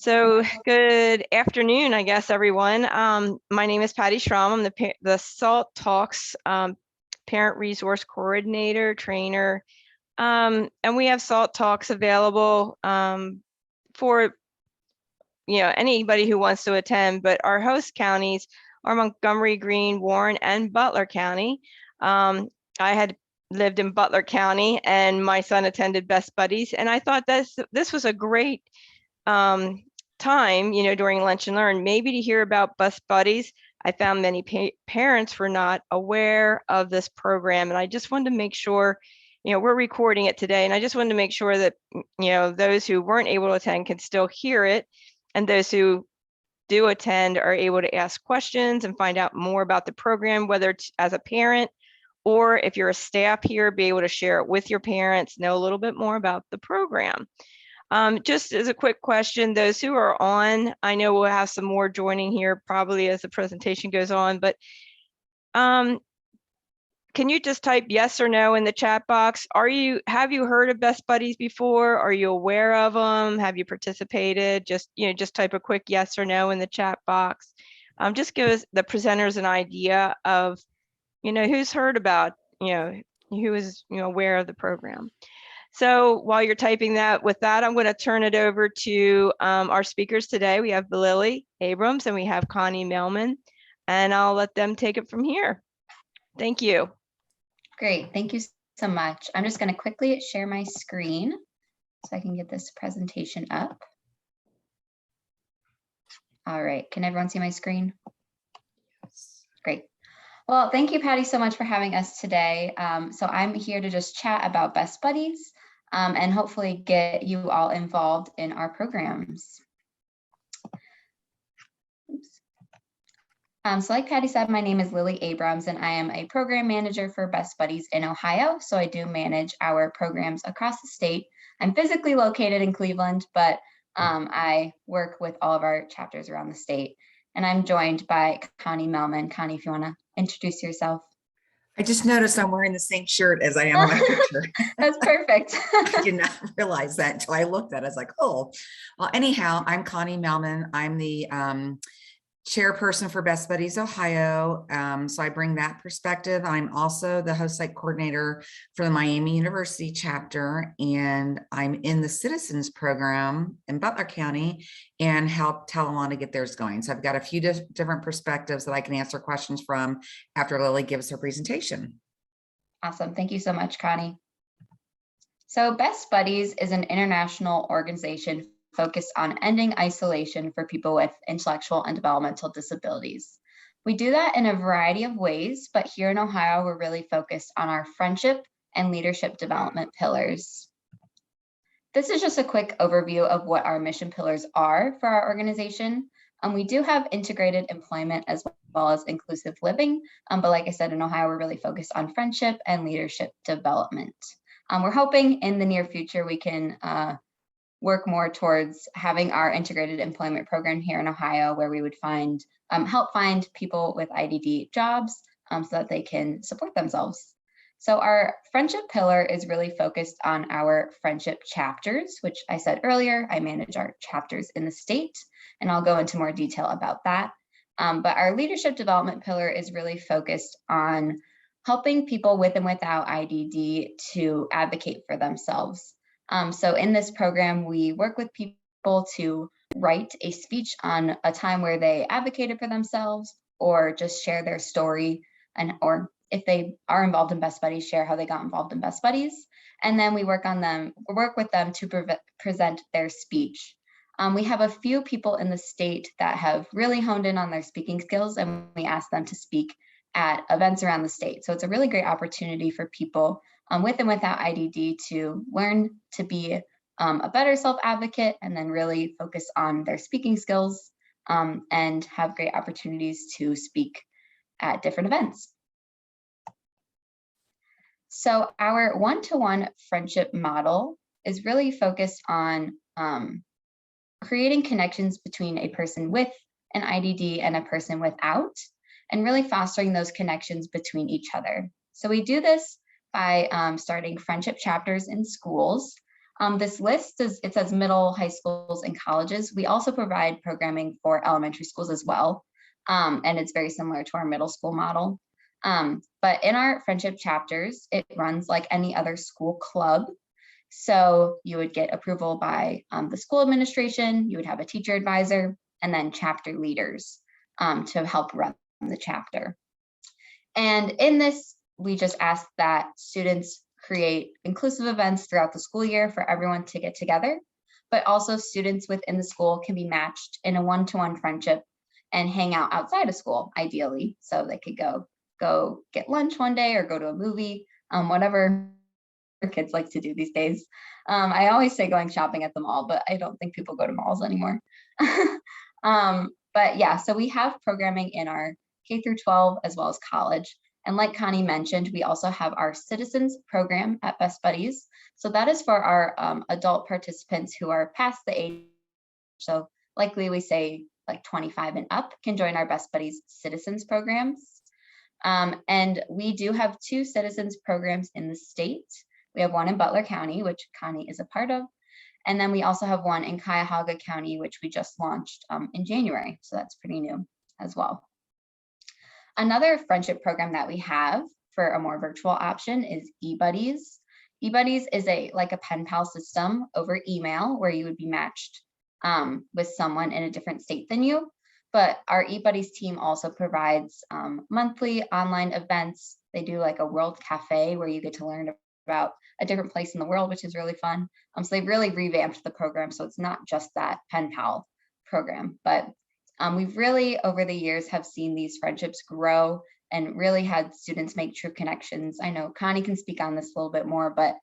So good afternoon, I guess, everyone. My name is Patty Schramm. I'm the SALT Talks Parent Resource Coordinator, Trainer, and we have SALT Talks available for anybody who wants to attend. But our host counties are Montgomery, Greene, Warren, and Butler County. I had lived in Butler County, and my son attended Best Buddies, and I thought this was a great time, during Lunch and Learn, maybe to hear about Best Buddies. I found many parents were not aware of this program, and I just wanted to make sure, we're recording it today, and I just wanted to make sure that, those who weren't able to attend can still hear it, and those who do attend are able to ask questions and find out more about the program, whether it's as a parent or if you're a staff here, be able to share it with your parents, know a little bit more about the program. Just as a quick question, those who are on, I know we'll have some more joining here probably as the presentation goes on, but can you just type yes or no in the chat box? Have you heard of Best Buddies before? Are you aware of them? Have you participated? Just type a quick yes or no in the chat box. Just give us the presenters an idea of, who's heard about, who is, aware of the program. So while you're typing that, with that, I'm going to turn it over to our speakers today. We have Lily Abrams and we have Connie Mehlman, and I'll let them take it from here. Thank you. Great, thank you so much. I'm just going to quickly share my screen so I can get this presentation up. All right, can everyone see my screen? Yes. Great. Well, thank you, Patty, so much for having us today. So I'm here to just chat about Best Buddies and hopefully get you all involved in our programs. So like Patty said, my name is Lily Abrams, and I am a program manager for Best Buddies in Ohio. So I do manage our programs across the state. I'm physically located in Cleveland, but I work with all of our chapters around the state. And I'm joined by Connie Mehlman. Connie, if you want to introduce yourself. I just noticed I'm wearing the same shirt as I am in my picture. That's perfect. I did not realize that until I looked at it. I was like, oh, well, anyhow, I'm Connie Mehlman. I'm the chairperson for Best Buddies Ohio. So I bring that perspective. I'm also the host site coordinator for the Miami University chapter, and I'm in the Citizens program in Butler County and help Telelon to get theirs going. So I've got a few different perspectives that I can answer questions from after Lily gives her presentation. Awesome. Thank you so much, Connie. So Best Buddies is an international organization focused on ending isolation for people with intellectual and developmental disabilities. We do that in a variety of ways, but here in Ohio, we're really focused on our friendship and leadership development pillars. This is just a quick overview of what our mission pillars are for our organization. We do have integrated employment as well as inclusive living, but like I said, in Ohio, we're really focused on friendship and leadership development. We're hoping in the near future we can work more towards having our integrated employment program here in Ohio, where we would help find people with IDD jobs so that they can support themselves. So our friendship pillar is really focused on our friendship chapters, which I said earlier, I manage our chapters in the state, and I'll go into more detail about that. But our leadership development pillar is really focused on helping people with and without IDD to advocate for themselves. So in this program, we work with people to write a speech on a time where they advocated for themselves or just share their story, or if they are involved in Best Buddies, share how they got involved in Best Buddies. And then we work with them to present their speech. We have a few people in the state that have really honed in on their speaking skills, and we ask them to speak at events around the state. So it's a really great opportunity for people with and without IDD to learn to be a better self-advocate and then really focus on their speaking skills and have great opportunities to speak at different events. So our one-to-one friendship model is really focused on creating connections between a person with an IDD and a person without, and really fostering those connections between each other. So we do this by starting friendship chapters in schools. This list it says middle, high schools, and colleges. We also provide programming for elementary schools as well. And it's very similar to our middle school model. But in our friendship chapters, it runs like any other school club. So you would get approval by the school administration, you would have a teacher advisor, and then chapter leaders to help run the chapter. And in this, we just ask that students create inclusive events throughout the school year for everyone to get together, but also students within the school can be matched in a one-to-one friendship and hang out outside of school, ideally. So they could go get lunch one day or go to a movie, whatever kids like to do these days. I always say going shopping at the mall, but I don't think people go to malls anymore. But yeah, so we have programming in our K through 12 as well as college. And like Connie mentioned, we also have our Citizens program at Best Buddies. So that is for our adult participants who are past the age. So likely we say like 25 and up can join our Best Buddies Citizens programs. And we do have 2 Citizens programs in the state. We have one in Butler County, which Connie is a part of. And then we also have one in Cuyahoga County, which we just launched in January. So that's pretty new as well. Another friendship program that we have for a more virtual option is eBuddies. eBuddies is like a pen pal system over email where you would be matched with someone in a different state than you. But our eBuddies team also provides monthly online events. They do like a World Cafe where you get to learn about a different place in the world, which is really fun. So they've really revamped the program. So it's not just that pen pal program, but we've really over the years have seen these friendships grow and really had students make true connections. I know Connie can speak on this a little bit more, but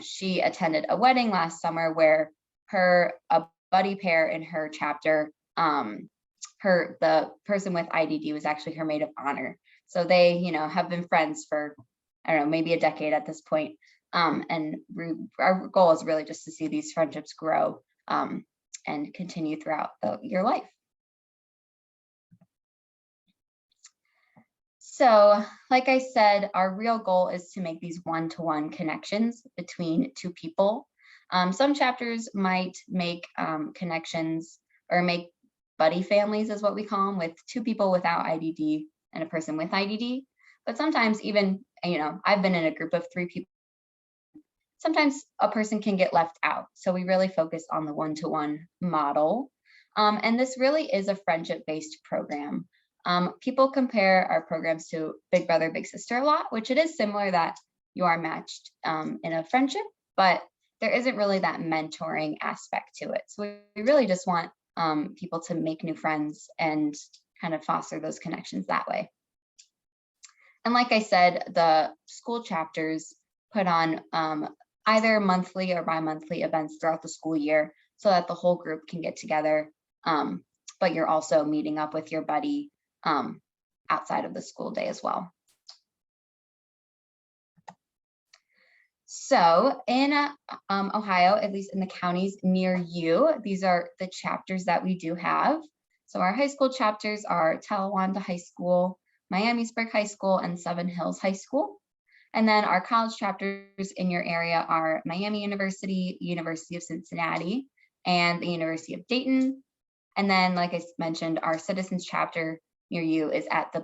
she attended a wedding last summer where a buddy pair in her chapter, the person with IDD was actually her maid of honor. So they, have been friends for, I don't know, maybe a decade at this point. And our goal is really just to see these friendships grow and continue throughout your life. So, like I said, our real goal is to make these one-to-one connections between 2 people. Some chapters might make connections or make buddy families is what we call them, with 2 people without IDD and a person with IDD. But sometimes even, I've been in a group of 3 people. Sometimes a person can get left out. So we really focus on the one-to-one model. And this really is a friendship-based program. People compare our programs to Big Brother, Big Sister a lot, which it is similar that you are matched in a friendship, but there isn't really that mentoring aspect to it. So we really just want people to make new friends and kind of foster those connections that way. And like I said, the school chapters put on either monthly or bi-monthly events throughout the school year so that the whole group can get together, but you're also meeting up with your buddy outside of the school day as well. So in Ohio, at least in the counties near you, these are the chapters that we do have. So our high school chapters are Talawanda High School, Miamisburg High School, and Seven Hills High School. And then our college chapters in your area are Miami University, University of Cincinnati, and the University of Dayton. And then, like I mentioned, our Citizens chapter near you is at the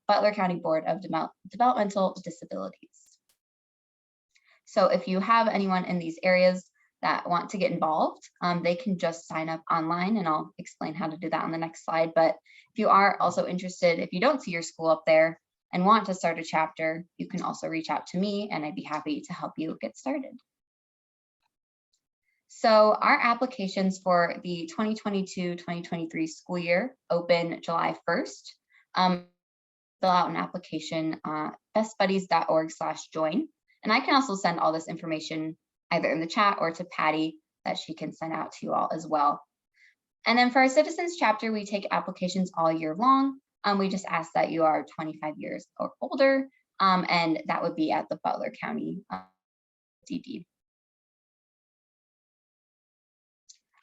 Butler County Board of Developmental Disabilities. So if you have anyone in these areas that want to get involved, they can just sign up online, and I'll explain how to do that on the next slide. But if you are also interested, if you don't see your school up there and want to start a chapter, you can also reach out to me and I'd be happy to help you get started. So our applications for the 2022-2023 school year open July 1st. Fill out an application, bestbuddies.org/join. And I can also send all this information either in the chat or to Patty that she can send out to you all as well. And then for our Citizens chapter, we take applications all year long. We just ask that you are 25 years or older, and that would be at the Butler County DD.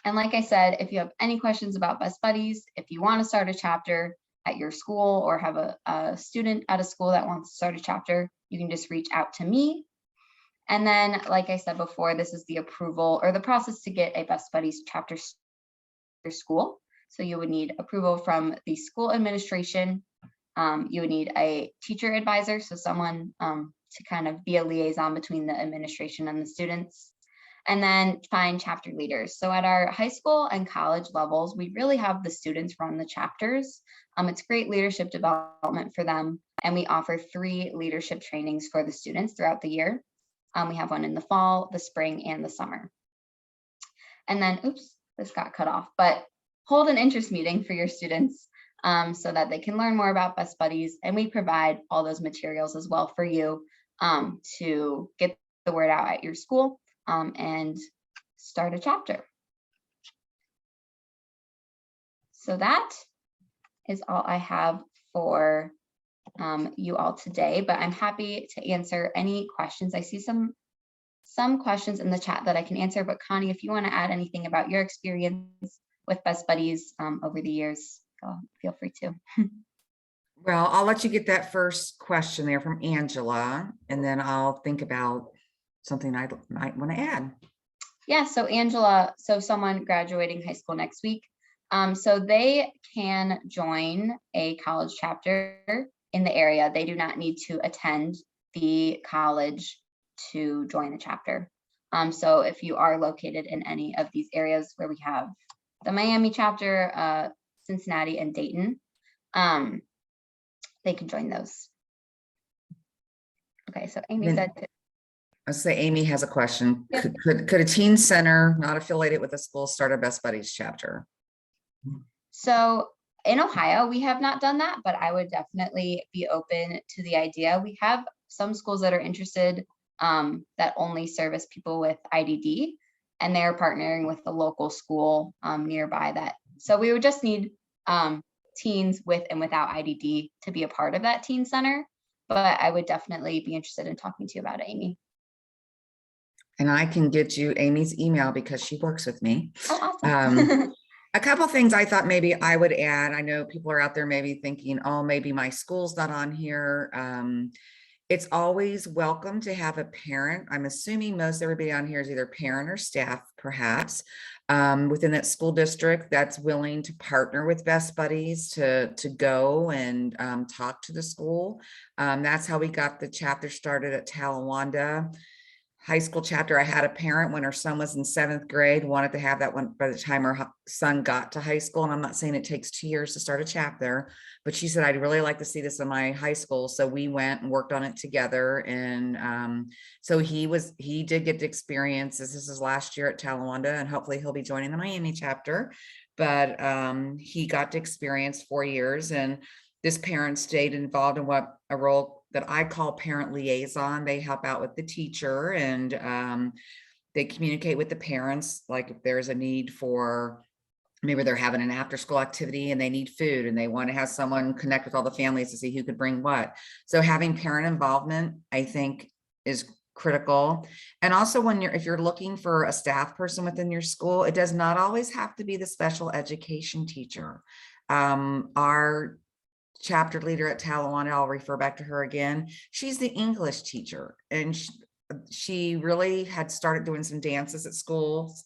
And like I said, if you have any questions about Best Buddies, if you want to start a chapter at your school or have a student at a school that wants to start a chapter, you can just reach out to me. And then, like I said before, this is the approval or the process to get a Best Buddies chapter school. So you would need approval from the school administration. You would need a teacher advisor, so someone to kind of be a liaison between the administration and the students. And then find chapter leaders. So at our high school and college levels, we really have the students run the chapters. It's great leadership development for them. And we offer 3 leadership trainings for the students throughout the year. We have one in the fall, the spring, and the summer. And then, oops, this got cut off, but hold an interest meeting for your students so that they can learn more about Best Buddies. And we provide all those materials as well for you to get the word out at your school and start a chapter. So that is all I have for you all today, but I'm happy to answer any questions. I see some questions in the chat that I can answer, but Connie, if you want to add anything about your experience with Best Buddies over the years, feel free to. Well, I'll let you get that first question there from Angela, and then I'll think about something I might want to add. Yeah, so Angela, so someone graduating high school next week, so they can join a college chapter in the area. They do not need to attend the college to join a chapter. So if you are located in any of these areas where we have the Miami chapter, Cincinnati, and Dayton, they can join those. Okay, so Amy said. I'll say Amy has a question. Yep. Could a teen center not affiliated with a school start a Best Buddies chapter? So in Ohio, we have not done that, but I would definitely be open to the idea. We have some schools that are interested that only service people with IDD, and they're partnering with the local school nearby that. So we would just need teens with and without IDD to be a part of that teen center, but I would definitely be interested in talking to you about it, Amy. And I can get you Amy's email because she works with me. Oh, awesome. A couple things I thought maybe I would add. I know people are out there maybe thinking, oh, maybe my school's not on here. It's always welcome to have a parent. I'm assuming most everybody on here is either parent or staff, perhaps, within that school district that's willing to partner with Best Buddies to go and talk to the school. That's how we got the chapter started at Talawanda high school chapter. I had a parent when her son was in 7th grade, wanted to have that one by the time her son got to high school. And I'm not saying it takes 2 years to start a chapter, but she said, I'd really like to see this in my high school. So we went and worked on it together. And so he did get to experience this. This is last year at Talawanda, and hopefully he'll be joining the Miami chapter. But he got to experience 4 years, and this parent stayed involved in a role that I call parent liaison. They help out with the teacher, and they communicate with the parents, like if there's a need for, maybe they're having an after school activity and they need food and they want to have someone connect with all the families to see who could bring what. So having parent involvement, I think, is critical. And also if you're looking for a staff person within your school, it does not always have to be the special education teacher. Our chapter leader at Talawanda, I'll refer back to her again. She's the English teacher, and she really had started doing some dances at schools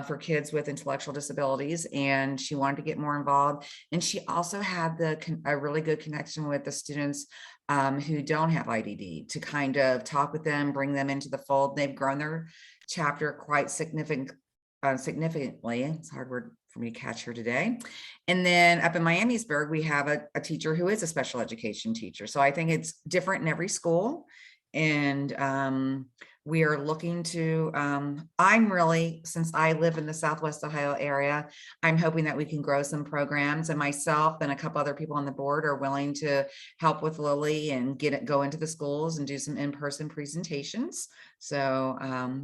for kids with intellectual disabilities, and she wanted to get more involved. And she also had a really good connection with the students who don't have IDD to kind of talk with them, bring them into the fold. They've grown their chapter quite significantly. It's a hard word for me to catch here today. And then up in Miamisburg, we have a teacher who is a special education teacher. So I think it's different in every school. And we are looking to, since I live in the Southwest Ohio area, I'm hoping that we can grow some programs, and myself and a couple other people on the board are willing to help with Lily and go into the schools and do some in-person presentations. So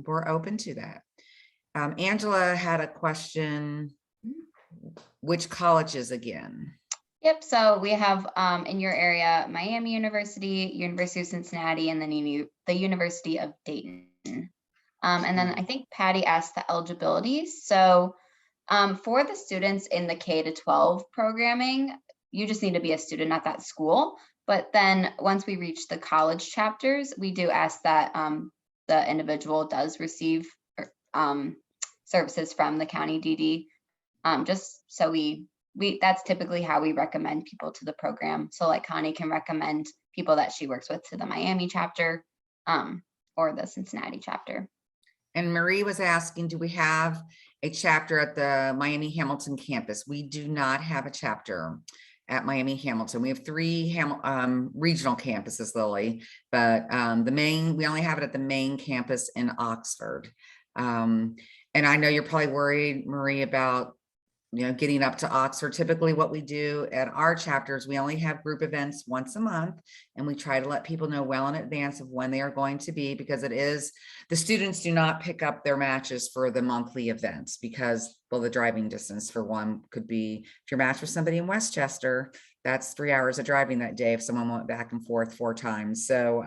we're open to that. Angela had a question. Which colleges again? Yep, so we have in your area, Miami University, University of Cincinnati, and then the University of Dayton. And then I think Patty asked the eligibility. So for the students in the K-12 programming, you just need to be a student at that school. But then once we reach the college chapters, we do ask that the individual does receive services from the county DD. Just so we that's typically how we recommend people to the program. So like Connie can recommend people that she works with to the Miami chapter or the Cincinnati chapter. And Marie was asking, do we have a chapter at the Miami Hamilton campus? We do not have a chapter at Miami Hamilton. We have 3 regional campuses, Lily, but we only have it at the main campus in Oxford. And I know you're probably worried, Marie, about getting up to Oxford. Typically what we do at our chapters, we only have group events once a month, and we try to let people know well in advance of when they are going to be, because the students do not pick up their matches for the monthly events because, well, the driving distance for one could be, if your match with somebody in Westchester, that's 3 hours of driving that day if someone went back and forth 4 times. So,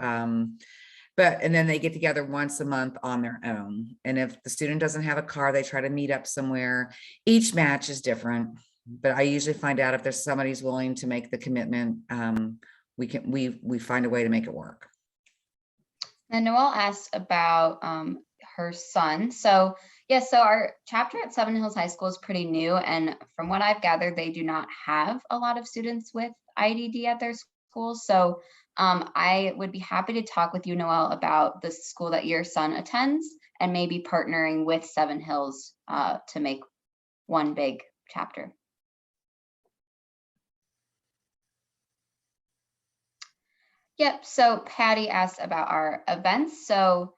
and then they get together once a month on their own. And if the student doesn't have a car, they try to meet up somewhere. Each match is different, but I usually find out if there's somebody who's willing to make the commitment, we find a way to make it work. And Noelle asked about her son. So yeah, so our chapter at Seven Hills High School is pretty new. And from what I've gathered, they do not have a lot of students with IDD at their school. So I would be happy to talk with you, Noelle, about the school that your son attends and maybe partnering with Seven Hills to make one big chapter. Yep, so Patty asked about our events. So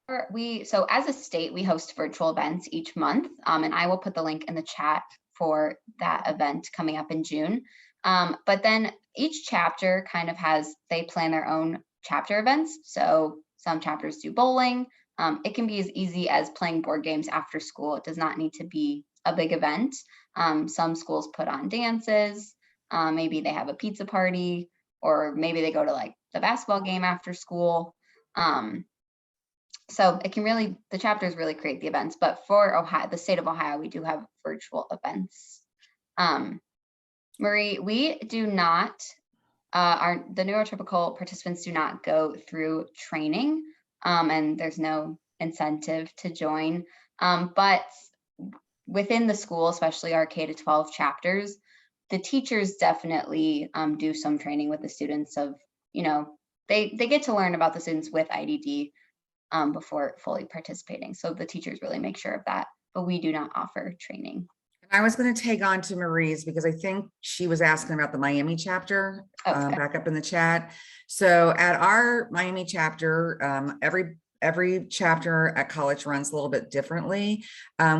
as a state, we host virtual events each month, and I will put the link in the chat for that event coming up in June. But then each chapter kind of they plan their own chapter events. So some chapters do bowling. It can be as easy as playing board games after school. It does not need to be a big event. Some schools put on dances. Maybe they have a pizza party, or maybe they go to like the basketball game after school. So the chapters really create the events. But for Ohio, the state of Ohio, we do have virtual events. Marie, we do not, the neurotypical participants do not go through training, and there's no incentive to join. But within the school, especially our K-12 chapters, the teachers definitely do some training with the students of, they get to learn about the students with IDD before fully participating. So the teachers really make sure of that, but we do not offer training. I was going to tag on to Marie's because I think she was asking about the Miami chapter, back up in the chat. So at our Miami chapter, every chapter at college runs a little bit differently.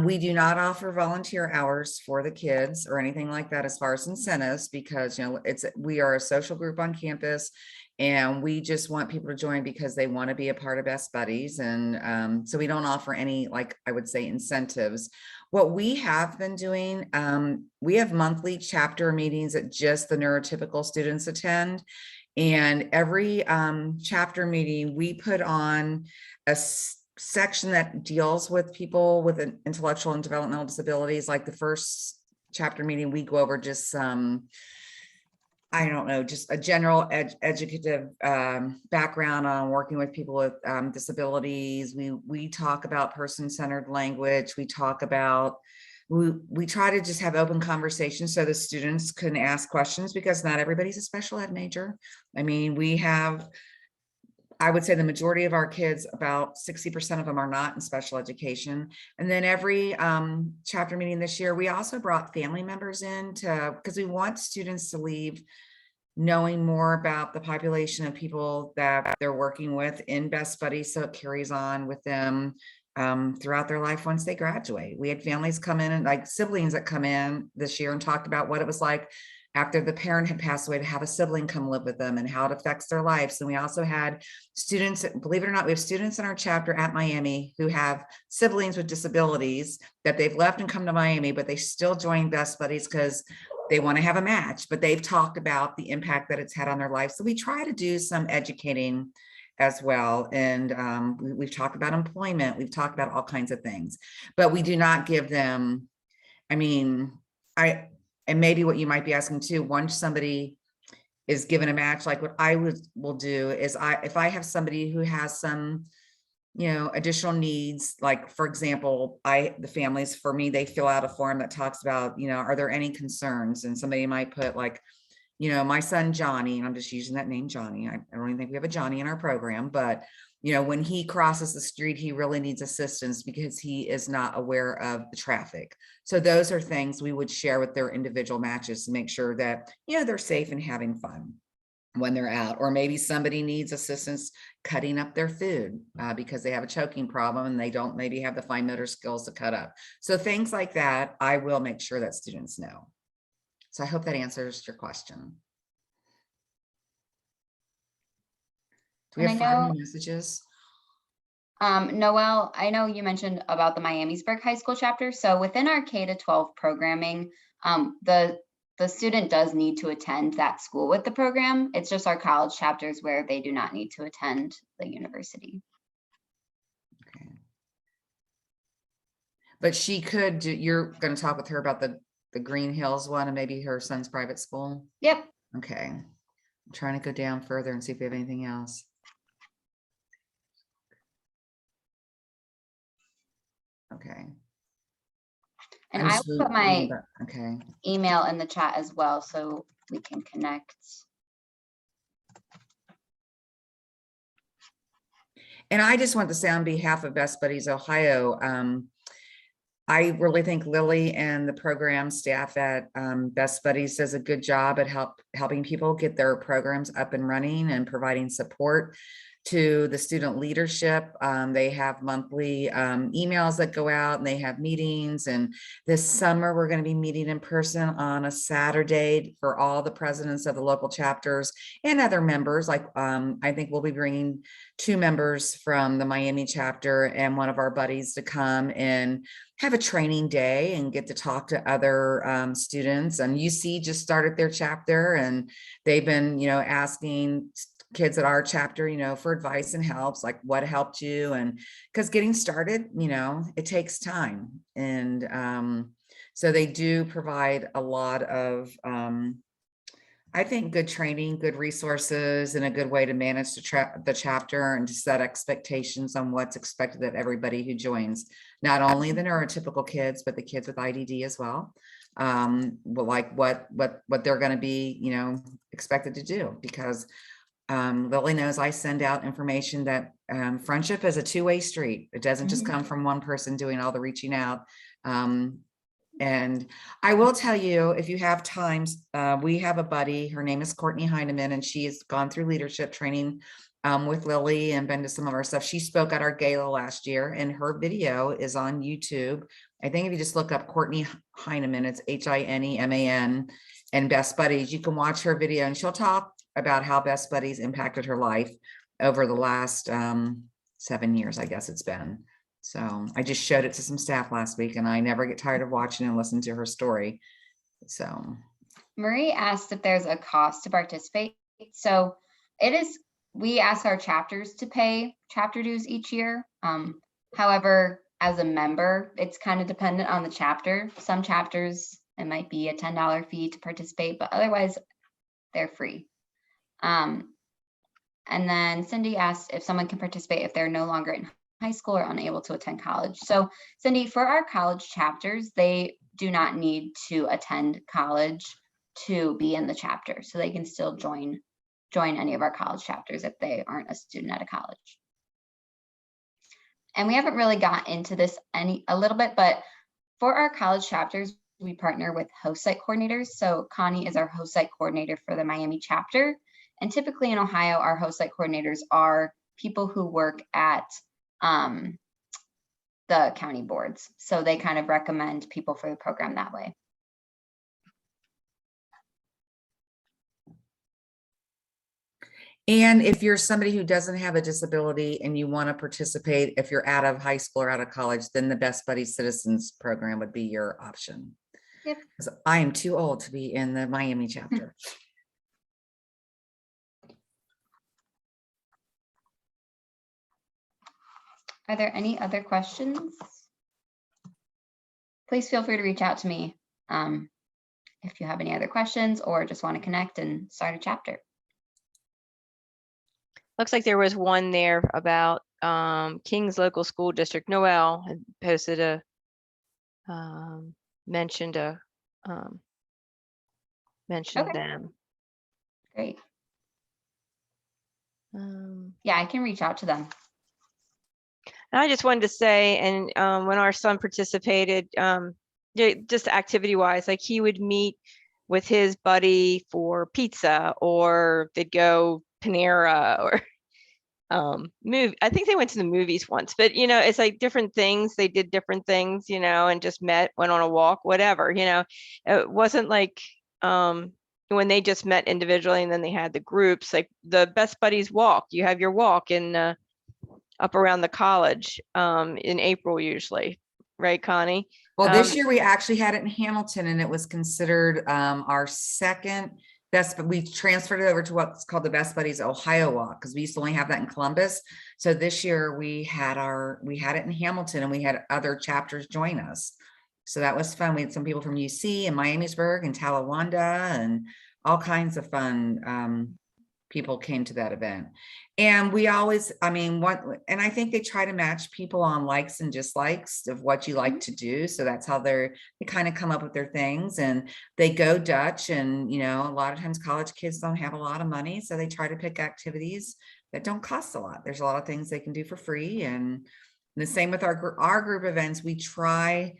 We do not offer volunteer hours for the kids or anything like that as far as incentives, because we are a social group on campus, and we just want people to join because they want to be a part of Best Buddies. And so we don't offer any, like I would say, incentives. What we have been doing, we have monthly chapter meetings that just the neurotypical students attend. And every chapter meeting, we put on a section that deals with people with an intellectual and developmental disabilities. Like the first chapter meeting, we go over just some, I don't know, just a general educative background on working with people with disabilities. We talk about person-centered language. We talk about, we try to just have open conversations so the students can ask questions, because not everybody's a special ed major. I mean, we have, I would say the majority of our kids, about 60% of them are not in special education. And then every chapter meeting this year, we also brought family members in because we want students to leave knowing more about the population of people that they're working with in Best Buddies, so it carries on with them throughout their life once they graduate. We had families come in, and like siblings that come in this year and talked about what it was like after the parent had passed away to have a sibling come live with them and how it affects their lives. And we also had students, believe it or not, we have students in our chapter at Miami who have siblings with disabilities that they've left and come to Miami, but they still join Best Buddies because they want to have a match, but they've talked about the impact that it's had on their life. So we try to do some educating as well. And we've talked about employment. We've talked about all kinds of things, but we do not give them, and maybe what you might be asking too, once somebody is given a match, like what I will do is if I have somebody who has some additional needs, like, for example, the families, for me, they fill out a form that talks about, are there any concerns? And somebody might put like, my son Johnny, and I'm just using that name Johnny. I don't even think we have a Johnny in our program, but when he crosses the street, he really needs assistance because he is not aware of the traffic. So those are things we would share with their individual matches to make sure that, they're safe and having fun when they're out. Or maybe somebody needs assistance cutting up their food because they have a choking problem and they don't maybe have the fine motor skills to cut up. So things like that, I will make sure that students know. So I hope that answers your question. Do we have final messages? Noelle, I know you mentioned about the Miamisburg High School chapter. So within our K-12 programming, the student does need to attend that school with the program. It's just our college chapters where they do not need to attend the university. Okay. But she could do, you're going to talk with her about the Green Hills one and maybe her son's private school? Yep. Okay. I'm trying to go down further and see if we have anything else. Okay. And I will put my okay. email in the chat as well so we can connect. And I just want to say on behalf of Best Buddies Ohio, I really think Lily and the program staff at Best Buddies does a good job at helping people get their programs up and running and providing support to the student leadership. They have monthly emails that go out and they have meetings. And this summer, we're going to be meeting in person on a Saturday for all the presidents of the local chapters and other members. Like I think we'll be bringing 2 members from the Miami chapter and one of our buddies to come and have a training day and get to talk to other students. And UC just started their chapter and they've been, asking kids at our chapter, for advice and helps, like what helped you. And because getting started, it takes time. And so they do provide a lot of, I think, good training, good resources, and a good way to manage the chapter and to set expectations on what's expected of everybody who joins, not only the neurotypical kids, but the kids with IDD as well. But like what they're going to be, expected to do, because Lily knows I send out information that friendship is a two-way street. It doesn't just come from one person doing all the reaching out. And I will tell you, if you have times, we have a buddy, her name is Courtney Heineman, and she has gone through leadership training with Lily and been to some of our stuff. She spoke at our gala last year and her video is on YouTube. I think if you just look up Courtney Heineman, it's Heineman, and Best Buddies, you can watch her video and she'll talk about how Best Buddies impacted her life over the last 7 years, I guess it's been. So I just showed it to some staff last week and I never get tired of watching and listening to her story. So Marie asked if there's a cost to participate. So we ask our chapters to pay chapter dues each year. However, as a member, it's kind of dependent on the chapter. Some chapters, it might be a $10 fee to participate, but otherwise they're free. And then Cindy asked if someone can participate if they're no longer in high school or unable to attend college. So Cindy, for our college chapters, they do not need to attend college to be in the chapter. So they can still join any of our college chapters if they aren't a student at a college. And we haven't really got into this a little bit, but for our college chapters, we partner with host site coordinators. So Connie is our host site coordinator for the Miami chapter. And typically in Ohio, our host site coordinators are people who work at the county boards. So they kind of recommend people for the program that way. and if you're somebody who doesn't have a disability and you want to participate, if you're out of high school or out of college, then the Best Buddies Citizens program would be your option. Yep. Because I am too old to be in the Miami chapter. Are there any other questions? Please feel free to reach out to me if you have any other questions or just want to connect and start a chapter. Looks like there was one there about King's local school district. Noel had posted a mentioned Okay. them. Great. Um, Yeah, I can reach out to them. And I just wanted to say, and when our son participated, just activity wise, like he would meet with his buddy for pizza, or they'd go Panera, or movie. I think they went to the movies once, but it's like different things. They did different things, and just met, went on a walk, whatever. It wasn't like when they just met individually and then they had the groups, like the Best Buddies walk. You have your walk in up around the college in April usually, right, Connie? Well, this year we actually had it in Hamilton, and it was considered our second best, but we transferred it over to what's called the Best Buddies Ohio Walk, because we used to only have that in Columbus. So this year we had it in Hamilton, and we had other chapters join us. So that was fun. We had some people from UC and Miamisburg and Talawanda, and all kinds of fun people came to that event. And we always, and I think they try to match people on likes and dislikes of what you like to do. So that's how they kind of come up with their things, and they go Dutch. And, a lot of times college kids don't have a lot of money, so they try to pick activities that don't cost a lot. There's a lot of things they can do for free. And the same with our group events. We try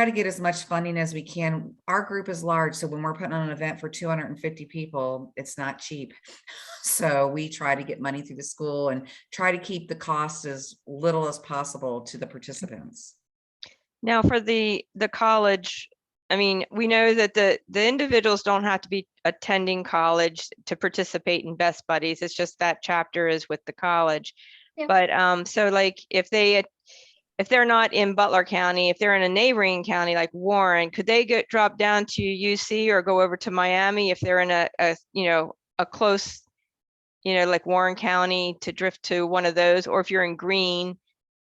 to get as much funding as we can. Our group is large, so when we're putting on an event for 250 people, it's not cheap. So we try to get money through the school and try to keep the cost as little as possible to the participants. Now for the college, we know that the individuals don't have to be attending college to participate in Best Buddies. It's just that chapter is with the college. Yeah. But so like if they're not in Butler County, if they're in a neighboring county like Warren, could they drop down to UC or go over to Miami if they're in a close, like Warren County, to drift to one of those? Or if you're in Greene,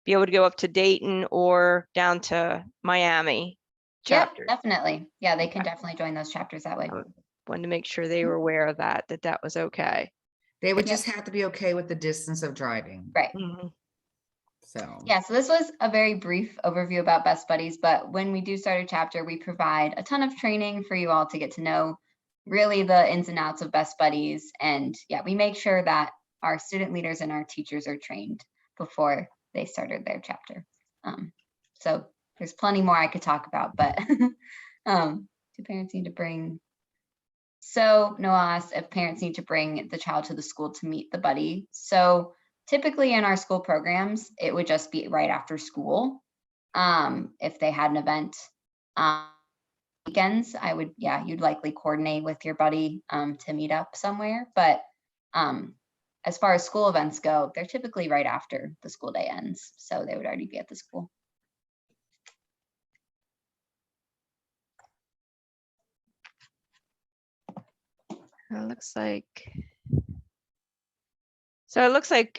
be able to go up to Dayton or down to Miami chapter? Yep, definitely. Yeah, they can definitely join those chapters that way. I wanted to make sure they were aware of that was okay. They would just have to be okay with the distance of driving. Right. Mhm. So yeah, so this was a very brief overview about Best Buddies, but when we do start a chapter, we provide a ton of training for you all to get to know really the ins and outs of Best Buddies. And yeah, we make sure that our student leaders and our teachers are trained before they started their chapter. So there's plenty more I could talk about, but do parents need to bring? So Noah asked if parents need to bring the child to the school to meet the buddy. So typically in our school programs, it would just be right after school. If they had an event weekends, you'd likely coordinate with your buddy to meet up somewhere. But as far as school events go, they're typically right after the school day ends. So they would already be at the school. It looks like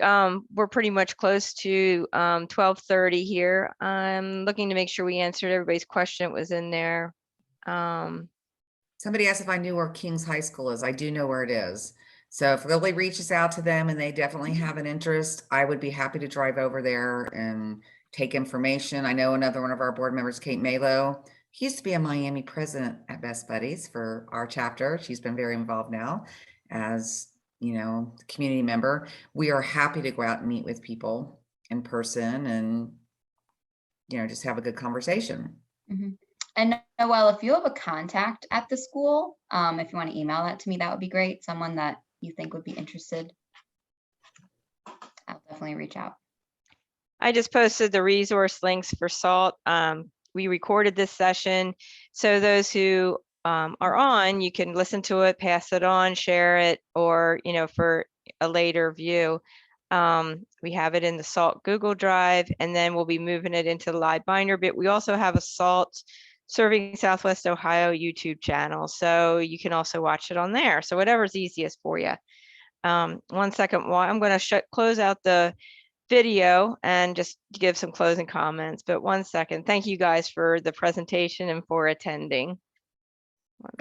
we're pretty much close to 12:30 here. I'm looking to make sure we answered everybody's question. It was in there. Somebody asked if I knew where King's High School is. I do know where it is. So if Lily reaches out to them and they definitely have an interest, I would be happy to drive over there and take information. I know another one of our board members, Kate Malo, he used to be a Miami president at Best Buddies for our chapter. She's been very involved now as, the community member. We are happy to go out and meet with people in person and, just have a good conversation. Mm-hmm. And Noelle, if you have a contact at the school, if you want to email that to me, that would be great. Someone that you think would be interested, I'll definitely reach out. I just posted the resource links for SALT. We recorded this session, so those who are on, you can listen to it, pass it on, share it, or for a later view. We have it in the SALT Google Drive, and then we'll be moving it into the live binder. But we also have a SALT Serving Southwest Ohio YouTube channel, so you can also watch it on there. So whatever's easiest for you. 1 second, while I'm going to close out the video and just give some closing comments, but 1 second. Thank you guys for the presentation and for attending.